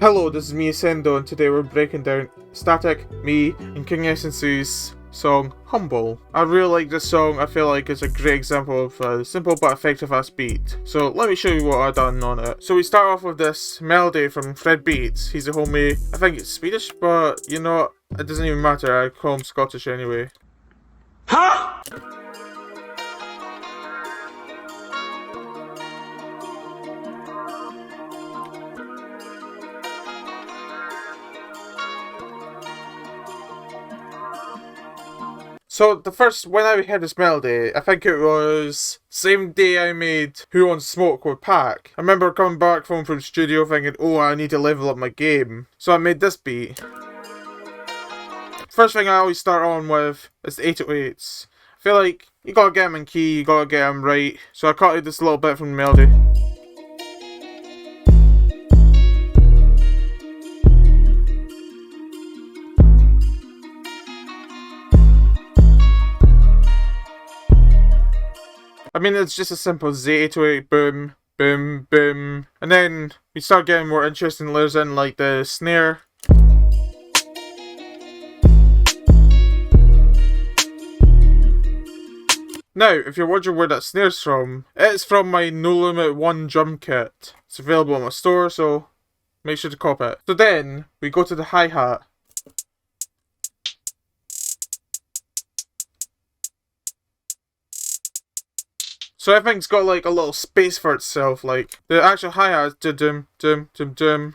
Hello, this is me, Asendo, and today we're breaking down Static, me, and King Essence's song, Humble. I really like this song. I feel like it's a great example of a simple but effective ass beat. So let me show you what I've done on it. So we start off with this melody from Fred Beats. He's a homie, I think it's Swedish, but you know, it doesn't even matter, I call him Scottish anyway. Huh? So when I heard this melody, I think it was same day I made Who Wants Smoke with Pac. I remember coming back home from studio thinking, oh, I need to level up my game. So I made this beat. First thing I always start on with is the 808s. I feel like you gotta get them in key, you gotta get them right. So I cut this little bit from the melody. I mean, it's just as simple as the 808, boom, boom, boom. And then we start getting more interesting layers in, like the snare. Now, if you're wondering where that snare's from, it's from my NOLIMIT Drum Kit. It's available in my store, so make sure to cop it. So then, we go to the hi-hat. So everything's got like a little space for itself, like the actual hi-hat is dum dum dum dum.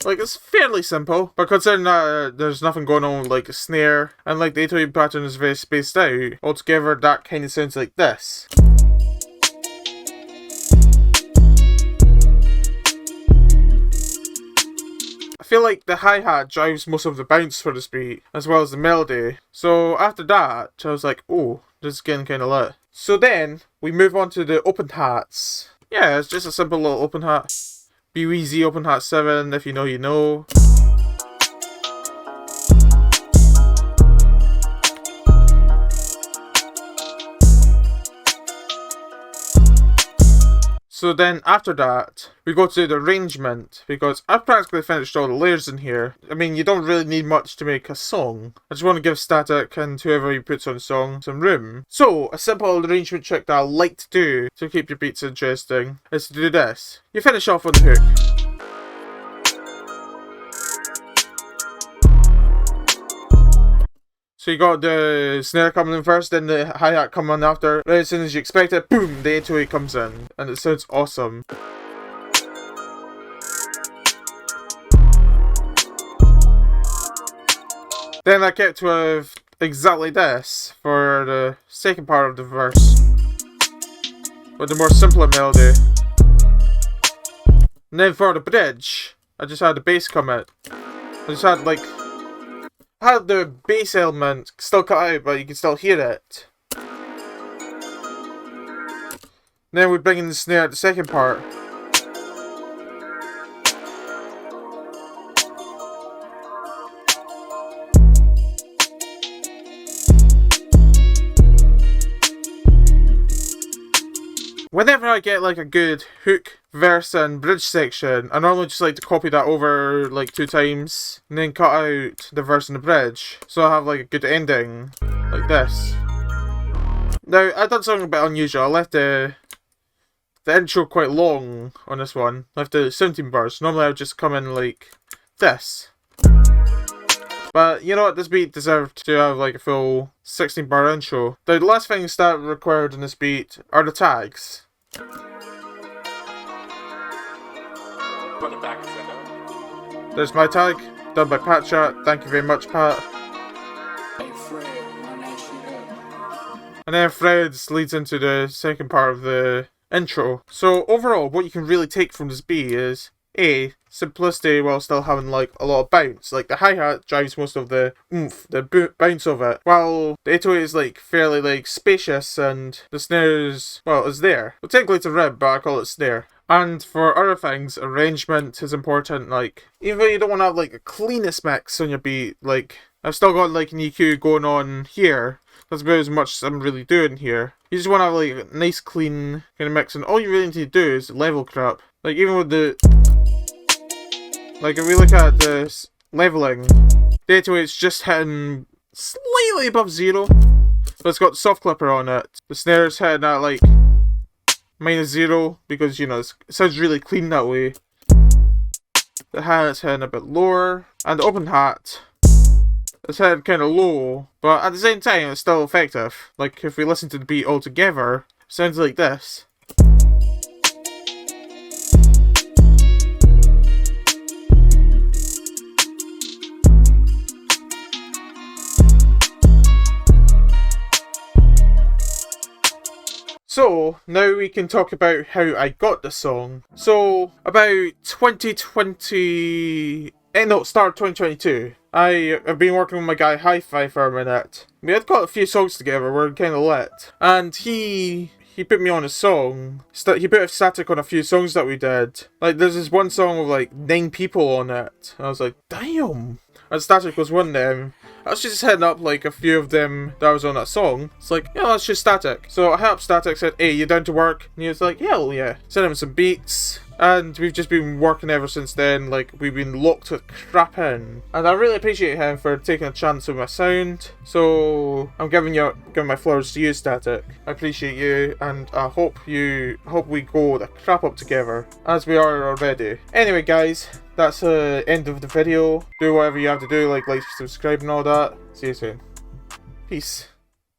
Like, it's fairly simple, but considering that there's nothing going on with like a snare, and like the 808 pattern is very spaced out, altogether that kind of sounds like this. I feel like the hi-hat drives most of the bounce for this beat, as well as the melody. So after that, I was like, oh, this is getting kind of lit. So then, we move on to the open hats. Yeah, it's just a simple little open hat. BWZ open hat 7, if you know, you know. So then after that, we go to the arrangement, because I've practically finished all the layers in here. I mean, you don't really need much to make a song. I just want to give Static and whoever he puts on a song some room. So, a simple arrangement trick that I like to do to keep your beats interesting is to do this. You finish off on the hook. So you got the snare coming in first, then the hi-hat coming in after. Right as soon as you expect it, boom, the 808 comes in. And it sounds awesome. Then I kept with exactly this for the second part of the verse. With the more simpler melody. And then for the bridge, I just had the bass come in. I just had like... had the bass element still cut out, but you can still hear it. Then we bring in the snare at the second part. Whenever I get like a good hook, verse and bridge section, I normally just like to copy that over like 2 times and then cut out the verse and the bridge, so I have like a good ending like this. Now I've done something a bit unusual. I left the intro quite long on this one. I left the 17 bars. Normally I would just come in like this. But you know what, this beat deserved to have like a full 16 bar intro. Now the last things that required in this beat are the tags. There's my tag, done by Pat Chat. Thank you very much, Pat. And then Fred's leads into the second part of the intro. So overall, what you can really take from this beat is A, simplicity while still having like a lot of bounce. Like the hi-hat drives most of the oomph, the bounce of it, while the 808 is like fairly like spacious and the snare is, well, is there. Well, technically it's a rib, but I call it snare. And for other things, arrangement is important. Like, even though you don't want to have like the cleanest mix on your beat, like I've still got like an EQ going on here, That's about as much as I'm really doing here. You just want to have like a nice clean kind of mix, and all you really need to do is level crap. Like even with the, like if we look at this leveling, the 808's just hitting slightly above 0, but it's got soft clipper on it. The snare's hitting at like -0 because, you know, it sounds really clean that way. The hat's hitting a bit lower, and the open hat is hitting kind of low, but at the same time it's still effective. Like if we listen to the beat all together, it sounds like this. So, now we can talk about how I got the song. So, about 2020... start of 2022, I have been working with my guy Hi-Fi for a minute. We had got a few songs together, we were kind of lit. And he put me on a song. He put a static on a few songs that we did. Like, there's this one song with like 9 people on it. And I was like, damn! And static was one of them. I was just hitting up like a few of them that was on that song. It's like, yeah, that's just Static. So I hit up Static, said, hey, you down to work? And he was like, yeah, well, yeah. Sent him some beats. And we've just been working ever since then. Like, we've been locked with crap in. And I really appreciate him for taking a chance with my sound. So I'm giving my flowers to you, Static. I appreciate you, and I hope we go the crap up together, as we are already. Anyway, guys, that's the end of the video. Do whatever you have to do, like, subscribe and all that. See you soon. Peace.